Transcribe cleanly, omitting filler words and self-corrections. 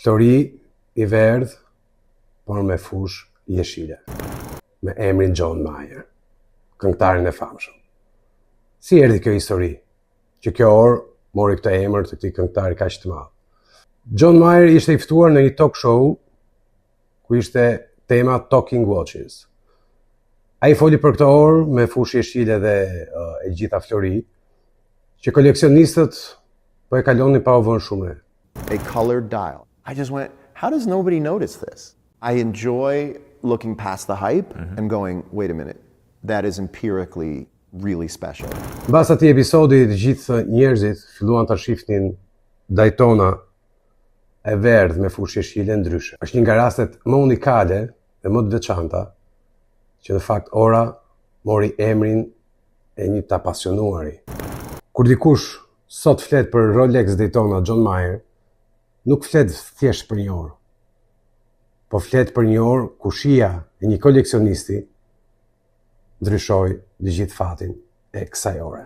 Flori i verdh, por me fush jeshile, me emrin John Mayer, këngëtarin e famshëm. Si erdhi kjo histori, që kjo orë mori këtë emër të këtij këngëtari kaq të madh? John Mayer ishte i ftuar në një talk show ku ishte tema Talking Watches. Ai foli për këtë orë me fushë jeshile dhe e gjitha flori, që koleksionistët po e kalonin pa u vënë shumë re. A colored dial. I just went, how does nobody notice this? I enjoy looking past the hype and going, wait a minute, that is empirically really special. Mbas atij episodi, të gjithë njerëzit filluan ta shifnin Daytona e verdh me fushë jeshile ndryshe. Është një nga rastet më unikale dhe më të veçanta që në fakt ora mori emrin e një të apasionuari. Kur dikush sot flet për Rolex Daytona John Mayer, nuk flet thjesht për një orë, po flet për një orë ku shija e një koleksionisti ndryshoi të gjithë fatin e kësaj ore.